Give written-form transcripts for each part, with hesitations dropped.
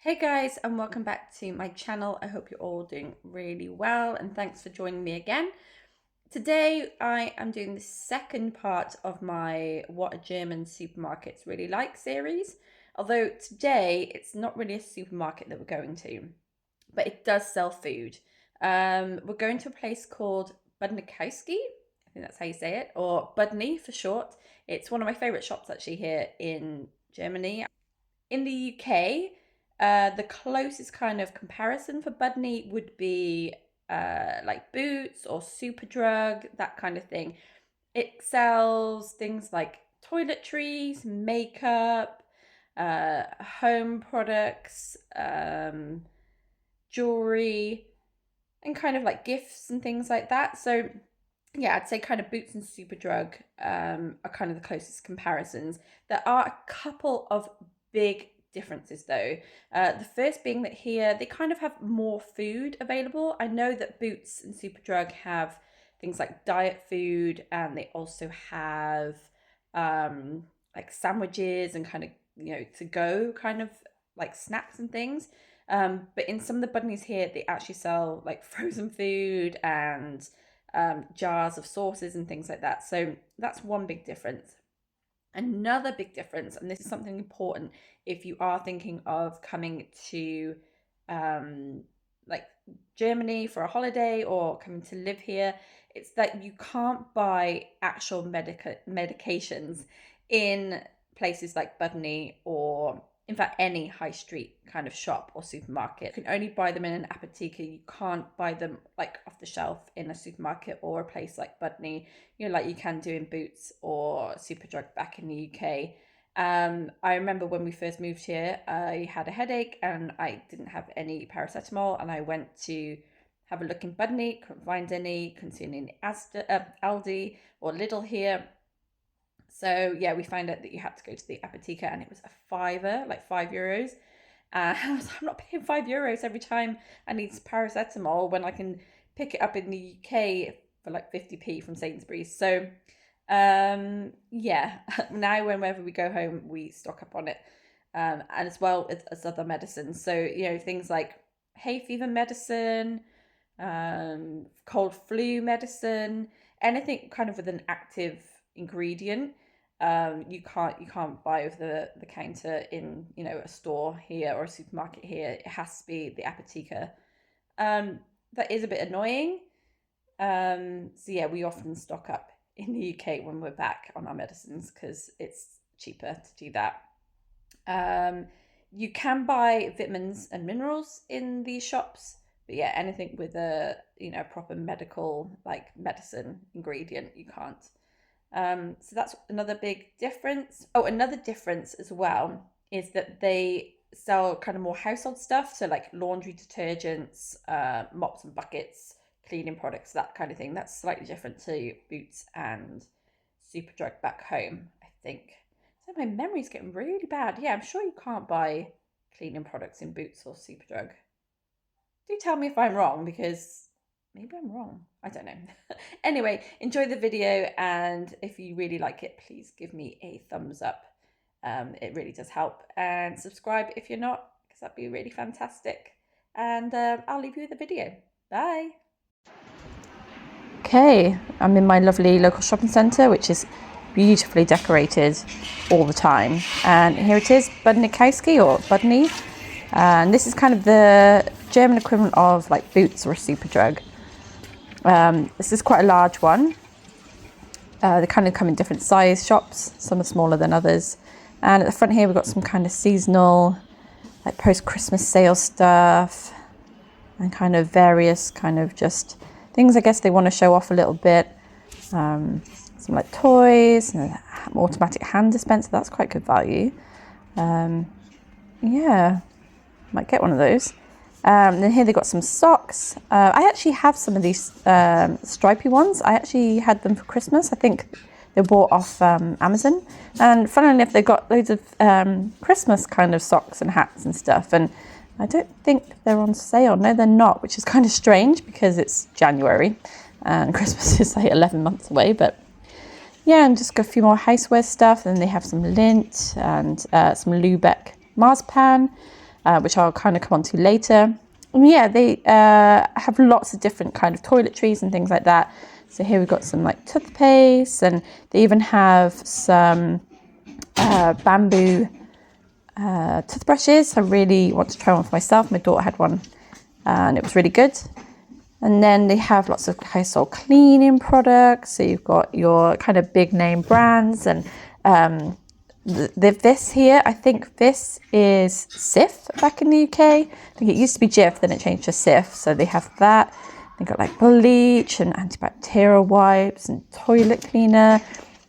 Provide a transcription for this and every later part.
Hey guys, and welcome back to my channel. I hope you're all doing really well and thanks for joining me again. Today I am doing the second part of my What a German Supermarkets Really Like series. Although today it's not really a supermarket that we're going to, but it does sell food. We're going to a place called Budni, I think that's how you say it, or Budni for short. It's one of my favorite shops actually here in Germany. In the UK, the closest kind of comparison for Budni would be like Boots or Superdrug, that kind of thing. It sells things like toiletries, makeup, home products, jewelry, and kind of like gifts and things like that. So yeah, I'd say kind of Boots and Superdrug are kind of the closest comparisons. There are a couple of big differences though. The first being that here they kind of have more food available. I know that Boots and Superdrug have things like diet food, and they also have like sandwiches and kind of, to go kind of like snacks and things. But in some of the Budnies here, they actually sell like frozen food and jars of sauces and things like that. So that's one big difference. Another big difference, and this is something important if you are thinking of coming to like Germany for a holiday or coming to live here, it's that you can't buy actual medications in places like Budni, or in fact any high street kind of shop or supermarket. You can only buy them in an apotheker. You can't buy them like off the shelf in a supermarket or a place like Budni, like you can do in Boots or Superdrug back in the UK. I remember when we first moved here, I had a headache and I didn't have any paracetamol, and I went to have a look in Budni, couldn't find any, couldn't see any in Aldi or Lidl here. So yeah, we found out that you had to go to the apotheker, and it was a fiver, like €5. I was like, I'm not paying €5 every time I need paracetamol when I can pick it up in the UK for like 50p from Sainsbury's. So yeah, now whenever we go home, we stock up on it, and as well as other medicines. So things like hay fever medicine, cold flu medicine, anything kind of with an active ingredient. You can't buy over the counter in a store here or a supermarket here. It has to be the apotheker. That is a bit annoying. So yeah, we often stock up in the UK when we're back on our medicines because it's cheaper to do that. You can buy vitamins and minerals in these shops, but yeah, anything with a proper medical like medicine ingredient, you can't. So that's another big difference. Oh, another difference as well is that they sell kind of more household stuff. So like laundry detergents, mops and buckets, cleaning products, that kind of thing. That's slightly different to Boots and Superdrug back home, I think. So my memory's getting really bad. Yeah, I'm sure you can't buy cleaning products in Boots or Superdrug. Do tell me if I'm wrong, because maybe I'm wrong. I don't know. Anyway, enjoy the video, and if you really like it, please give me a thumbs up. It really does help. And subscribe if you're not, because that'd be really fantastic. And I'll leave you with the video. Bye. Okay, I'm in my lovely local shopping centre, which is beautifully decorated all the time. And here it is, Budni or Budni. And this is kind of the German equivalent of like Boots or a Superdrug. This is quite a large one. They kind of come in different size shops. Some are smaller than others. And at the front here, we've got some kind of seasonal, like post-Christmas sale stuff, and kind of various kind of just things I guess they want to show off a little bit. Some like toys, and an automatic hand dispenser. That's quite good value. Yeah, might get one of those. Then here they've got some socks. I actually have some of these stripy ones. I actually had them for Christmas. I think they were bought off Amazon. And funnily enough, they've got loads of Christmas kind of socks and hats and stuff. And I don't think they're on sale. No, they're not, which is kind of strange because it's January and Christmas is like 11 months away. But yeah, and just got a few more houseware stuff. And they have some lint and some Lubeck marzipan. which I'll kind of come on to later. And yeah, they have lots of different kind of toiletries and things like that. So here we've got some like toothpaste, and they even have some bamboo toothbrushes. I really want to try one for myself. My daughter had one and it was really good. And then they have lots of household cleaning products. So you've got your kind of big name brands, and this here, I think this is Cif back in the UK. I think it used to be Jif, then it changed to Cif. So they have that. They've got like bleach and antibacterial wipes and toilet cleaner.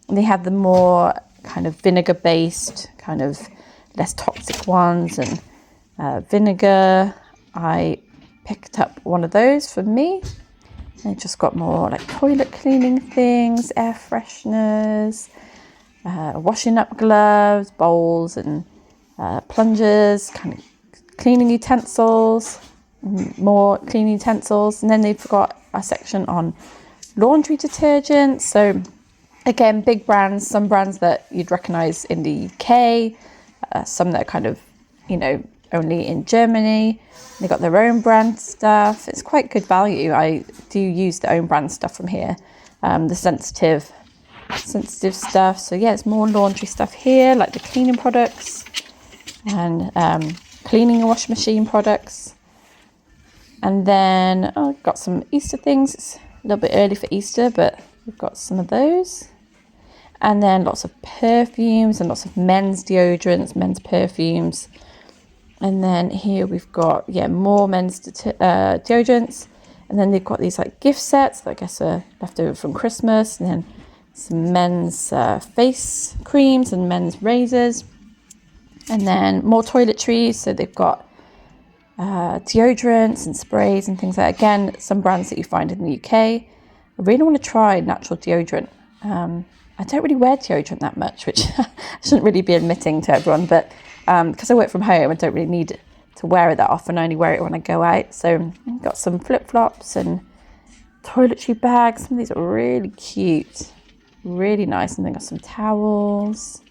And they have the more kind of vinegar-based, kind of less toxic ones, and vinegar. I picked up one of those for me. And just got more like toilet cleaning things, air fresheners, washing up gloves, bowls, and plungers, kind of cleaning utensils, more cleaning utensils. And then they've got a section on laundry detergent. So again, big brands, some brands that you'd recognize in the UK, some that are kind of, only in Germany. They got their own brand stuff. It's quite good value. I do use their own brand stuff from here. The sensitive stuff. So yeah, it's more laundry stuff here, like the cleaning products and cleaning and washing machine products. And then I've got some Easter things. It's a little bit early for Easter, but we've got some of those. And then lots of perfumes and lots of men's deodorants, men's perfumes. And then here we've got, more men's deodorants. And then they've got these like gift sets that I guess are left over from Christmas. And then some men's face creams and men's razors. And then more toiletries. So they've got deodorants and sprays and things like that. Again, some brands that you find in the UK. I really want to try natural deodorant. I don't really wear deodorant that much, which I shouldn't really be admitting to everyone. But because I work from home, I don't really need to wear it that often. I only wear it when I go out. So I've got some flip-flops and toiletry bags. Some of these are really cute, really nice. And then got some towels,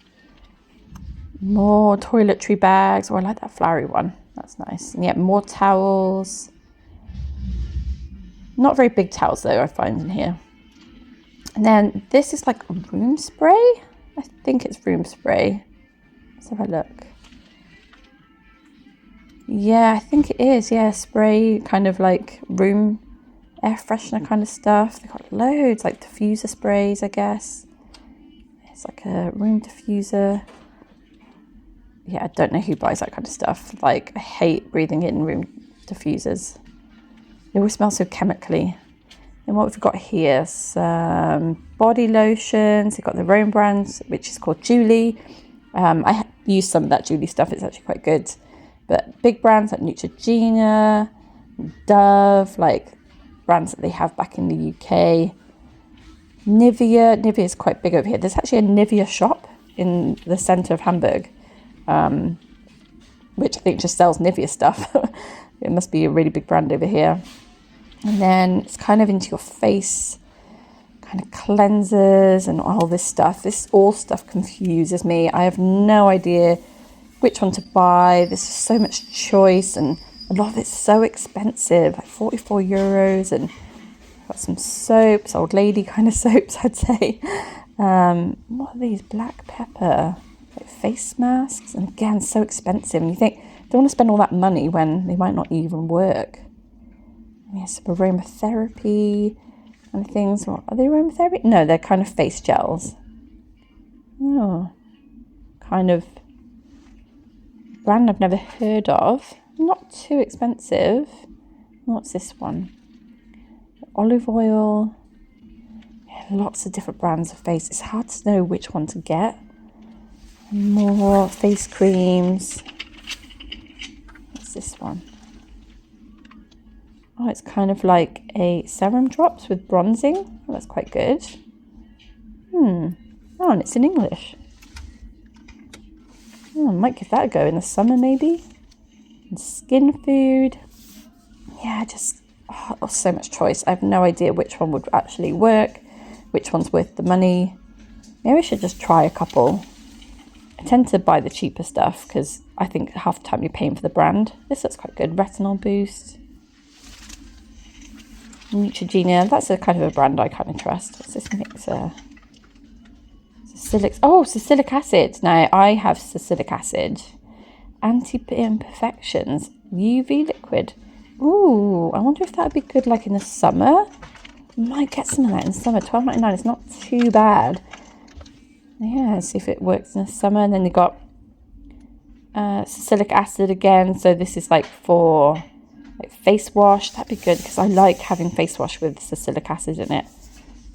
more toiletry bags. Oh, I like that flowery one. That's nice. And more towels. Not very big towels though, I find in here. And then this is like room spray. I think it's room spray. Let's have a look. Yeah, I think it is. Yeah, spray, kind of like room air freshener kind of stuff. They've got loads, like diffuser sprays, I guess. It's like a room diffuser. Yeah, I don't know who buys that kind of stuff. Like, I hate breathing in room diffusers. They always smell so chemically. And what we've got here, some body lotions. They've got their own brands, which is called Julie. I use some of that Julie stuff. It's actually quite good. But big brands like Neutrogena, Dove, like brands that they have back in the UK. Nivea is quite big over here. There's actually a Nivea shop in the centre of Hamburg, which I think just sells Nivea stuff. It must be a really big brand over here. And then it's kind of into your face, kind of cleansers and all this stuff. This all stuff confuses me. I have no idea which one to buy. There's just so much choice, and a lot of it's so expensive, like 44 euros. And got some soaps, old lady kind of soaps, I'd say. What are these? Black pepper, like face masks. And again, so expensive. And you think, don't want to spend all that money when they might not even work. Yes, aromatherapy and things. What are they, aromatherapy? No, they're kind of face gels. Oh, kind of brand I've never heard of. Not too expensive. What's this one? Olive oil. Yeah, lots of different brands of face. It's hard to know which one to get. More face creams. What's this one? Oh, it's kind of like a serum drops with bronzing. Oh, that's quite good. Oh, and it's in English. Oh, I might give that a go in the summer maybe. And skin food. Yeah, just so much choice. I have no idea which one would actually work, which one's worth the money. Maybe I should just try a couple. I tend to buy the cheaper stuff because I think half the time you're paying for the brand. This looks quite good. Retinol Boost. Neutrogena. That's a kind of a brand I kind of trust. What's this mixer? Salicylic acid. Now, I have salicylic acid. Anti-imperfections. UV liquid. Ooh, I wonder if that would be good like in the summer. Might get some of that in the summer. $12.99 is not too bad. Yeah, see if it works in the summer. And then they got salicylic acid again. So this is like for like face wash. That'd be good because I like having face wash with salicylic acid in it.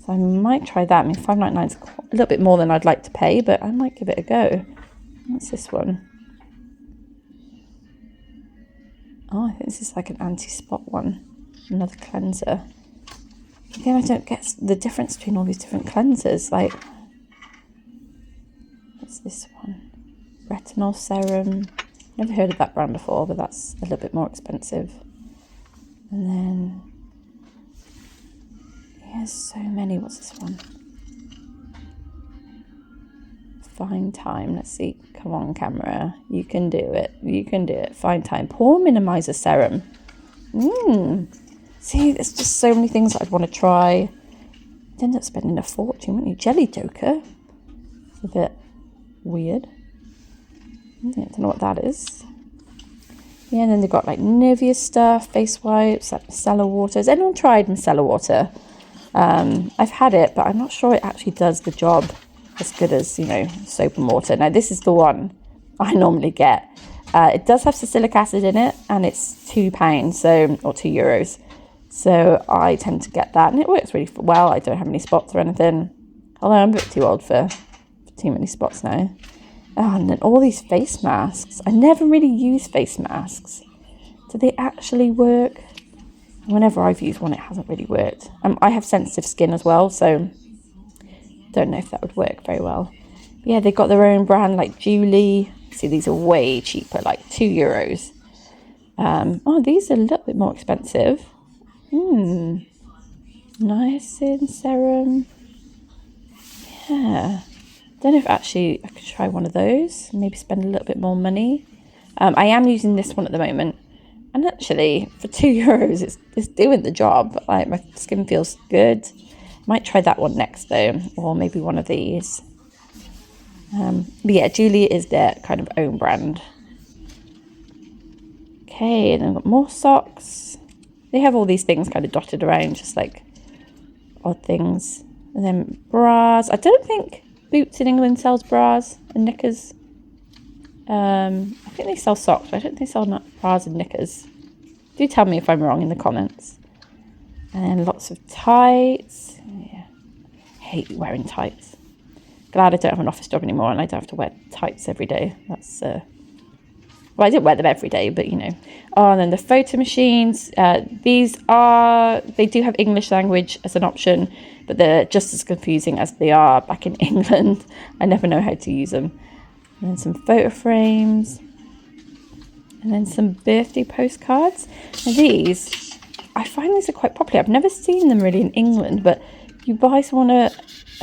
So I might try that. I mean, $5.99 is a little bit more than I'd like to pay, but I might give it a go. What's this one? Oh, I think this is like an anti-spot one. Another cleanser. Again, I don't get the difference between all these different cleansers. Like, what's this one? Retinol serum. Never heard of that brand before, but that's a little bit more expensive. And then, there's so many. What's this one? Fine Time. Let's see. Come on, camera. You can do it. You can do it. Fine Time. Pore Minimizer Serum. See, there's just so many things I'd want to try. I'd end up spending a fortune, wouldn't you? Jelly Joker. It's a bit weird. I don't know what that is. Yeah, and then they've got like Nivea stuff, face wipes, like micellar water. Has anyone tried micellar water? I've had it, but I'm not sure it actually does the job as good as, you know, soap and water. Now, this is the one I normally get. It does have salicylic acid in it, and it's £2, so, or €2. So I tend to get that, and it works really well. I don't have any spots or anything. Although I'm a bit too old for too many spots now. Oh, and then all these face masks. I never really use face masks. Do they actually work? Whenever I've used one, it hasn't really worked. I have sensitive skin as well, so don't know if that would work very well. But yeah, they've got their own brand, like Julie. See, these are way cheaper, like €2. Oh, these are a little bit more expensive. Niacin serum. Yeah. Don't know if actually I could try one of those. Maybe spend a little bit more money. I am using this one at the moment. And actually, for €2, it's doing the job. Like, my skin feels good. Might try that one next, though. Or maybe one of these. But yeah, Julie is their kind of own brand. Okay, and then I've got more socks. They have all these things kind of dotted around, just like odd things. And then bras. I don't think Boots in England sells bras and knickers. I think they sell socks, but I don't think they sell bras and knickers. Do tell me if I'm wrong in the comments. And then lots of tights. Yeah, hate wearing tights. Glad I don't have an office job anymore and I don't have to wear tights every day. That's well, I didn't wear them every day, but you know. Oh, and then the photo machines. They do have English language as an option, but they're just as confusing as they are back in England. I never know how to use them. And then some photo frames. And then some birthday postcards. Now these, I find these are quite popular. I've never seen them really in England, but you buy someone a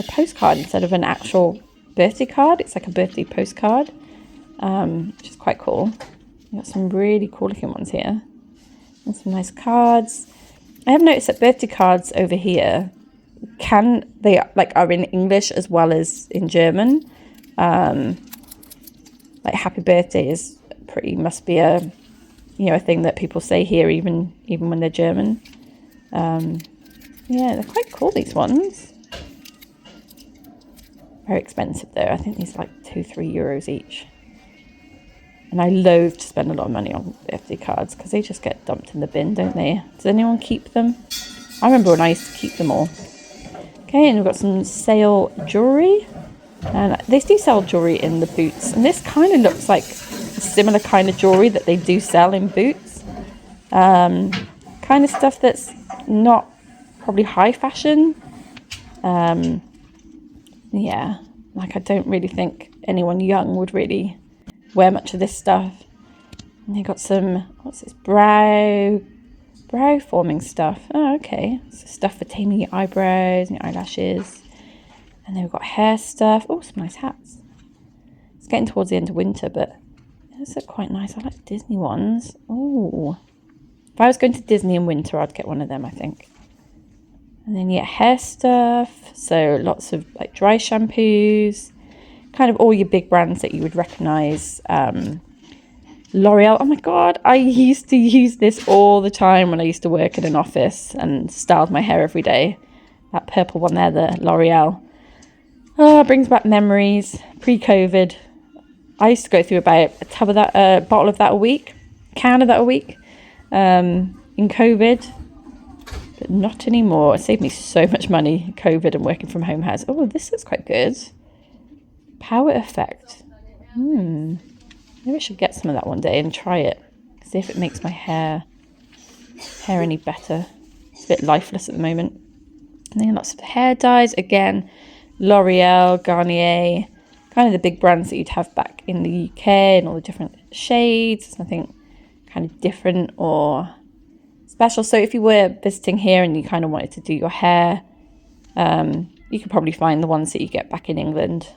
postcard instead of an actual birthday card. It's like a birthday postcard, which is quite cool. We've got some really cool looking ones here. And some nice cards. I have noticed that birthday cards over here are in English as well as in German. Like happy birthday must be a thing that people say here even when they're German. Yeah, they're quite cool, these ones. Very expensive though. I think these are like €2-3 each. And I loathe to spend a lot of money on birthday cards because they just get dumped in the bin, don't they? Does anyone keep them? I remember when I used to keep them all. Okay, and we've got some sale jewellery. And they do sell jewellery in the Boots. And this kind of looks like a similar kind of jewellery that they do sell in Boots. Kind of stuff that's not probably high fashion. Yeah, like I don't really think anyone young would really wear much of this stuff. And they got some, what's this, brow forming stuff. Oh, okay. So stuff for taming your eyebrows and your eyelashes. And then we've got hair stuff. Oh, some nice hats. getting towards the end of winter, but those are quite nice. I like Disney ones. Oh, if I was going to Disney in winter, I'd get one of them, I think. And then hair stuff. So lots of like dry shampoos, kind of all your big brands that you would recognize. L'Oreal. Oh my God, I used to use this all the time when I used to work in an office and styled my hair every day. That purple one there, the L'Oreal. Oh, it brings back memories. Pre-COVID, I used to go through about a tub of that, bottle of that a week, can of that a week. In COVID, but not anymore. It saved me so much money. COVID and working from home has. Oh, this is quite good. Power Effect. Maybe I should get some of that one day and try it. See if it makes my hair any better. It's a bit lifeless at the moment. And then lots of hair dyes. Again, L'Oreal, Garnier, kind of the big brands that you'd have back in the UK and all the different shades. It's nothing kind of different or special. So if you were visiting here and you kind of wanted to do your hair, you could probably find the ones that you get back in England,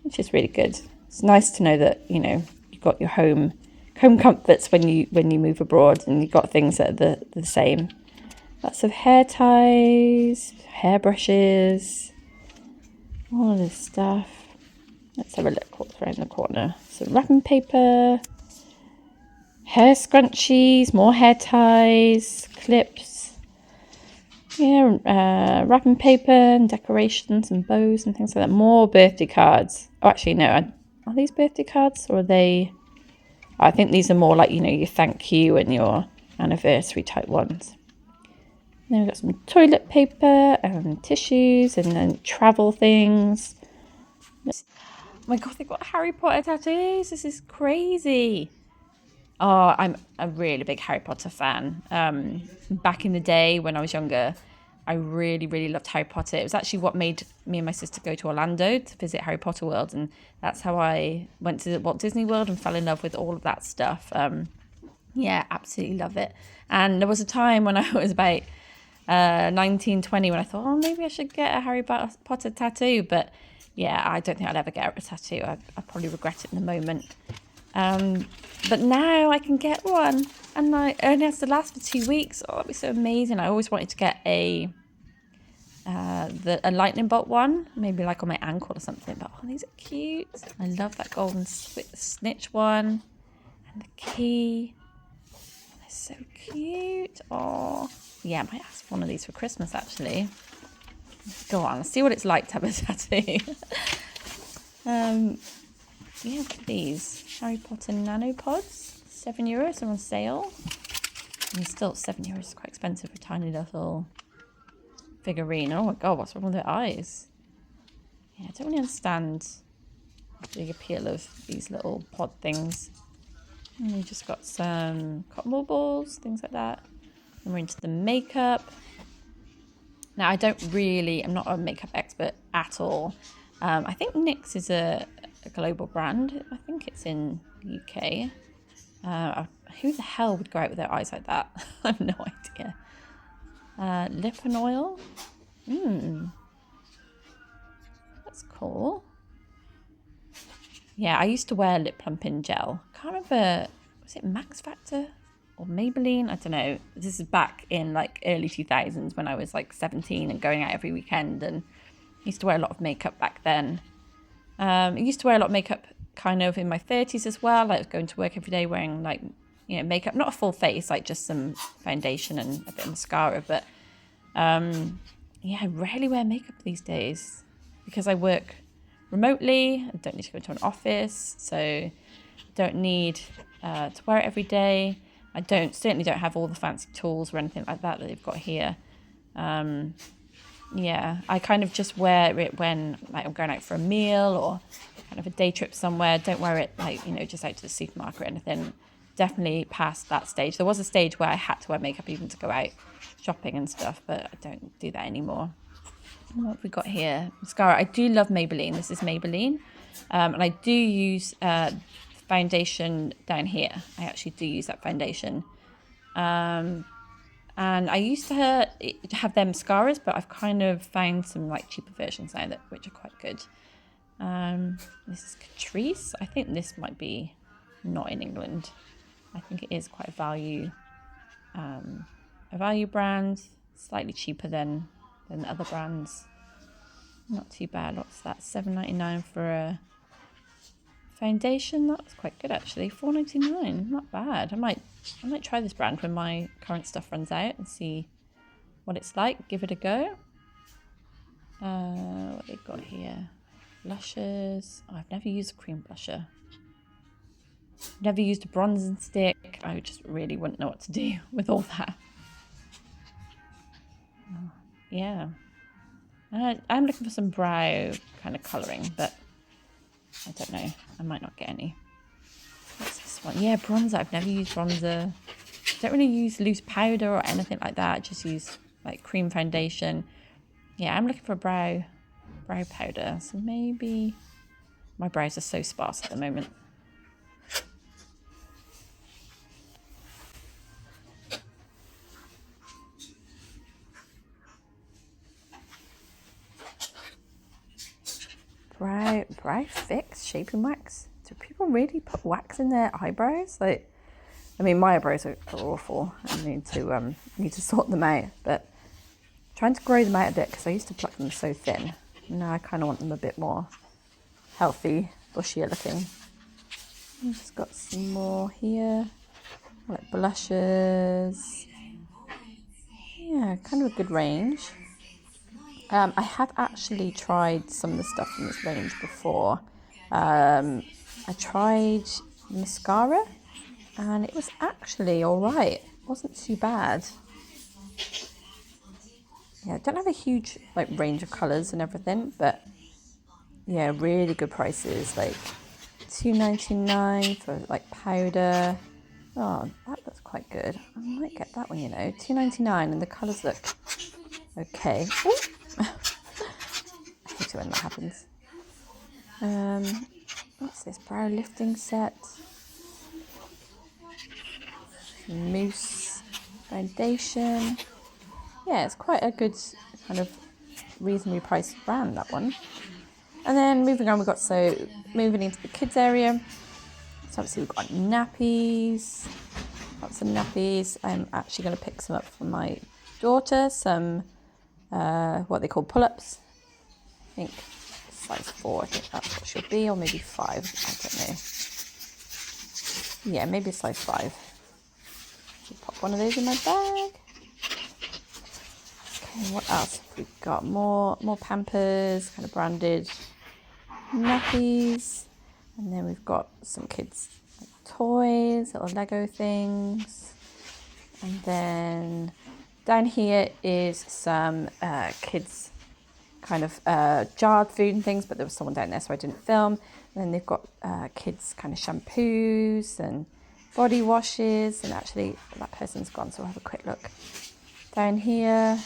which is really good. It's nice to know that, you've got your home comforts when you move abroad, and you've got things that are the same. Lots of hair ties, hair brushes, all of this stuff. Let's have a look what's around the corner. Some wrapping paper, hair scrunchies, more hair ties, clips. Wrapping paper and decorations and bows and things like that. More birthday cards. Oh, actually, no. Are these birthday cards or are they... I think these are more like, your thank you and your anniversary type ones. Then we've got some toilet paper and tissues and then travel things. Oh my God, they've got Harry Potter tattoos. This is crazy. Oh, I'm a really big Harry Potter fan. Back in the day when I was younger, I really, really loved Harry Potter. It was actually what made me and my sister go to Orlando to visit Harry Potter World. And that's how I went to Walt Disney World and fell in love with all of that stuff. Absolutely love it. And there was a time when I was about 19, 20 when I thought, maybe I should get a Harry Potter tattoo. But yeah, I don't think I'd ever get a tattoo. I'd probably regret it in the moment. But now I can get one, and it only has to last for 2 weeks. Oh, that'd be so amazing. I always wanted to get a lightning bolt one, maybe like on my ankle or something. But these are cute. I love that golden snitch one, and the key. They're so cute. Oh, yeah, I might ask for one of these for Christmas actually. Go on, let's see what it's like to have a tattoo. These Harry Potter nano pods, €7. They're on sale. And still €7 is quite expensive for a tiny little figurine. Oh my God, what's wrong with their eyes? Yeah, I don't really understand the appeal of these little pod things. And we just got some cotton ball balls, things like that. And we're into the makeup. Now, I'm not a makeup expert at all. I think NYX is a global brand. I think it's in the UK. Who the hell would go out with their eyes like that? I have no idea. Lip and oil. That's cool. Yeah, I used to wear lip plumping gel. Can't remember, was it Max Factor or Maybelline? I don't know. This is back in like early 2000s when I was like 17 and going out every weekend, and I used to wear a lot of makeup back then. I used to wear a lot of makeup kind of in my 30s as well. Like going to work every day wearing like, makeup, not a full face, like just some foundation and a bit of mascara. But I rarely wear makeup these days because I work remotely. I don't need to go to an office, so don't need to wear it every day. I certainly don't have all the fancy tools or anything like that they've got here. I kind of just wear it when like I'm going out for a meal or kind of a day trip somewhere. Don't wear it like, just out to the supermarket or anything. Definitely past that stage. There was a stage where I had to wear makeup even to go out shopping and stuff, but I don't do that anymore. What have we got here? Mascara. I do love Maybelline. This is Maybelline. And I do use foundation down here. I actually do use that foundation. And I used to have their mascaras, but I've kind of found some like cheaper versions now which are quite good. This is Catrice. I think this might be not in England. I think it is quite a value brand, slightly cheaper than other brands. Not too bad. What's that? $7.99 for a foundation. That was quite good actually. $4.99. Not bad. I might try this brand when my current stuff runs out and see what it's like. Give it a go. What they've got here? Blushes. Oh, I've never used a cream blusher. Never used a bronzing stick. I just really wouldn't know what to do with all that. Yeah. I'm looking for some brow kind of colouring, but I don't know. I might not get any. What's this one? Yeah, bronzer. I've never used bronzer. Don't really use loose powder or anything like that. I just use like cream foundation. Yeah, I'm looking for a brow powder. So maybe my brows are so sparse at the moment. Brow fix, shaping wax. Do people really put wax in their eyebrows? Like, I mean, my eyebrows are awful. I need to sort them out. But trying to grow them out a bit because I used to pluck them so thin. Now I kind of want them a bit more healthy, bushier looking. I've just got some more here, like blushes. Yeah, kind of a good range. I have actually tried some of the stuff in this range before. I tried mascara and it was actually alright. It wasn't too bad. Yeah, I don't have a huge like range of colours and everything, but yeah, really good prices, like $2.99 for like powder. Oh, that looks quite good. I might get that one, you know. $2.99 and the colours look okay. Ooh. I hate it when that happens. What's this? Brow lifting set. Mousse foundation. Yeah, it's quite a good kind of reasonably priced brand, that one. And then moving on, moving into the kids area. So obviously we've got nappies. Lots of nappies. I'm actually going to pick some up for my daughter. Some what they call pull-ups. I think size 4, I think that's what she'll be, or maybe 5, I don't know. Yeah, maybe size 5. I'll pop one of those in my bag. Okay, what else have we got? More Pampers, kind of branded nappies. And then we've got some kids' like, toys, little Lego things. And then down here is some kids' kind of jarred food and things, but there was someone down there so I didn't film. And then they've got kids' kind of shampoos and body washes, and actually that person's gone, so I'll have a quick look. Down here,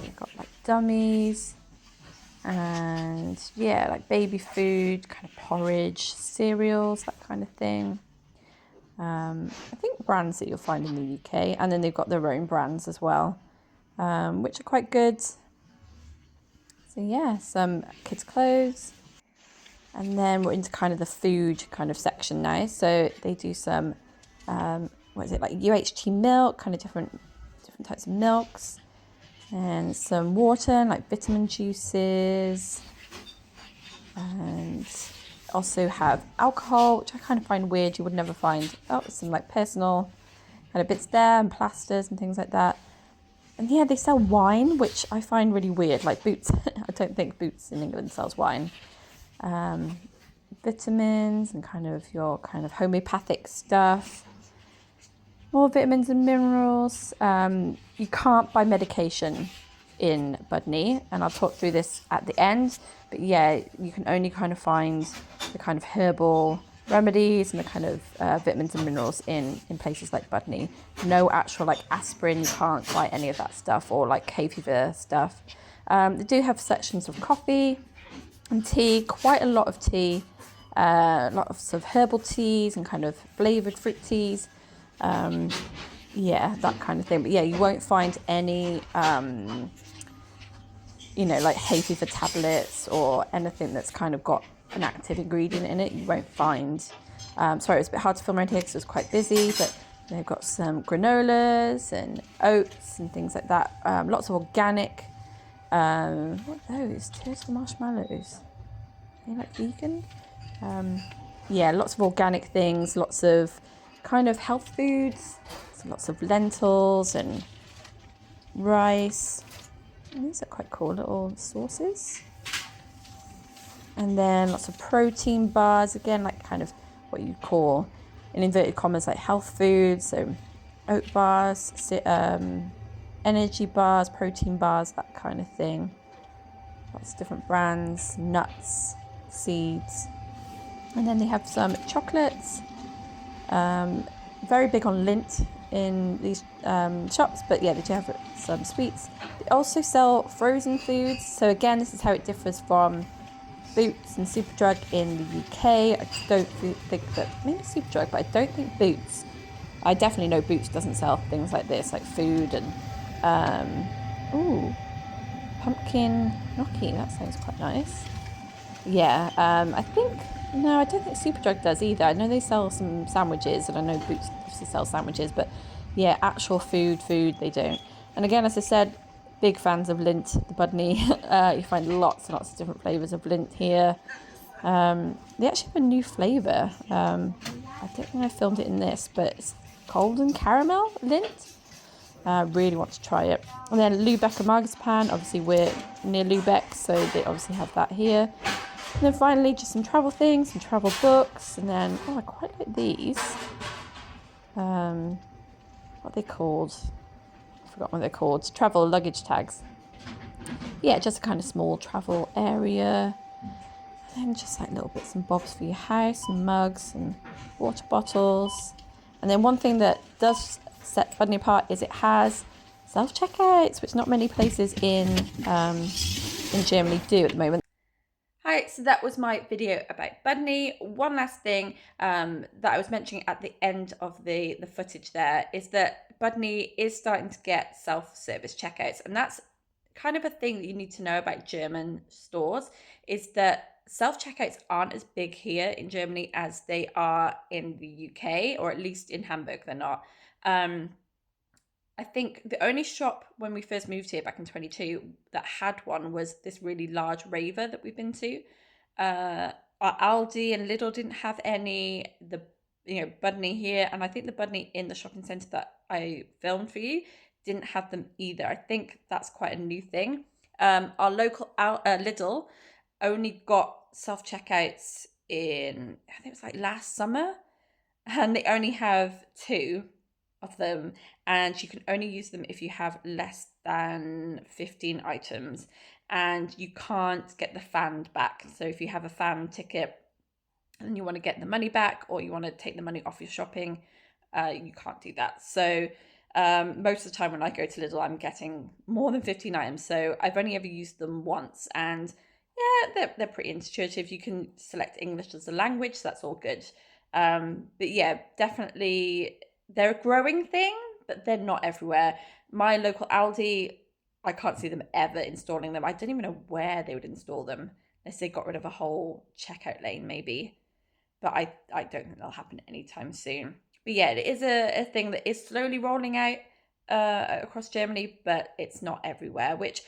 we've got like dummies, and yeah, like baby food, kind of porridge, cereals, that kind of thing. I think brands that you'll find in the UK, and then they've got their own brands as well, which are quite good. So yeah, some kids' clothes, and then we're into kind of the food kind of section now. So they do some, like UHT milk, kind of different types of milks, and some water and like vitamin juices, and also have alcohol, which I kind of find weird. You would never find some like personal kind of bits there, and plasters and things like that. And yeah, they sell wine, which I find really weird, like Boots. I don't think Boots in England sells wine. Vitamins and kind of your kind of homeopathic stuff. More vitamins and minerals. You can't buy medication in Budni, and I'll talk through this at the end. But yeah, you can only kind of find the kind of herbal remedies and the kind of vitamins and minerals in places like Budni. No actual like aspirin, you can't buy any of that stuff, or like hay fever stuff. They do have sections of coffee and tea, quite a lot of tea, a lot of sort of herbal teas and kind of flavoured fruit teas. Yeah, that kind of thing. But yeah, you won't find any, you know, like hay fever tablets or anything that's kind of got an active ingredient in it, you won't find. Sorry, it was a bit hard to film around here because it was quite busy, but they've got some granolas and oats and things like that. Lots of organic. What are those? Turtle marshmallows. Are they like vegan? Yeah, lots of organic things, lots of kind of health foods, so lots of lentils and rice. And these are quite cool little sauces. And then lots of protein bars, again, like kind of what you call, in inverted commas, like health foods. So oat bars, energy bars, protein bars, that kind of thing. Lots of different brands, nuts, seeds. And then they have some chocolates. Very big on Lindt in these shops, but yeah, they do have some sweets. They also sell frozen foods. So again, this is how it differs from Boots and Superdrug in the UK. I don't think that, maybe Superdrug, but I don't think Boots. I definitely know Boots doesn't sell things like this, like food and pumpkin gnocchi. That sounds quite nice. Yeah, I think, no, I don't think Superdrug does either. I know they sell some sandwiches, and I know Boots obviously sell sandwiches, but yeah, actual food, they don't. And again, as I said, big fans of Lindt, the Budni. You find lots and lots of different flavours of Lindt here. They actually have a new flavour. I don't think I filmed it in this, but it's golden caramel Lindt. Really want to try it. And then Lübeck and marzipan. Obviously, we're near Lübeck, so they obviously have that here. And then finally, just some travel things, some travel books, and then, oh, I quite like these. What are they called? I forgot what they're called. Travel luggage tags. Yeah, just a kind of small travel area. And then just like little bits and bobs for your house, and mugs and water bottles. And then one thing that does set Budni apart is it has self-checkouts, which not many places in Germany do at the moment. Hi, so that was my video about Budni. One last thing that I was mentioning at the end of the footage there is that Budni is starting to get self-service checkouts, and that's kind of a thing that you need to know about German stores, is that self-checkouts aren't as big here in Germany as they are in the UK, or at least in Hamburg they're not. I think the only shop when we first moved here back in 22 that had one was this really large raver that we've been to. Our Aldi and Lidl didn't have any. The Budni here, and I think the Budni in the shopping centre that I filmed for you didn't have them either. I think that's quite a new thing. Our local Lidl only got self-checkouts in, I think it was like last summer, and they only have 2 of them, and you can only use them if you have less than 15 items, and you can't get the fan back. So if you have a fan ticket and you want to get the money back, or you want to take the money off your shopping, you can't do that. So most of the time when I go to Lidl, I'm getting more than 15 items, so I've only ever used them once, and yeah, they're pretty intuitive. You can select English as a language, so that's all good. But yeah, definitely they're a growing thing, but they're not everywhere. My local Aldi, I can't see them ever installing them. I don't even know where they would install them, unless they got rid of a whole checkout lane maybe. But I don't think that'll happen anytime soon. But yeah, it is a thing that is slowly rolling out across Germany, but it's not everywhere, which,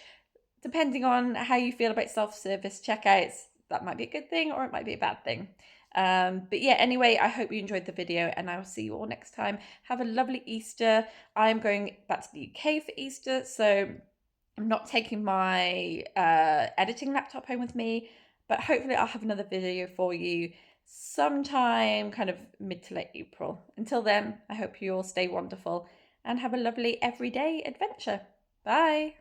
depending on how you feel about self-service checkouts, that might be a good thing or it might be a bad thing. But yeah, anyway, I hope you enjoyed the video, and I will see you all next time. Have a lovely Easter. I'm going back to the UK for Easter, so I'm not taking my editing laptop home with me, but hopefully I'll have another video for you sometime kind of mid to late April. Until then, I hope you all stay wonderful and have a lovely everyday adventure. Bye.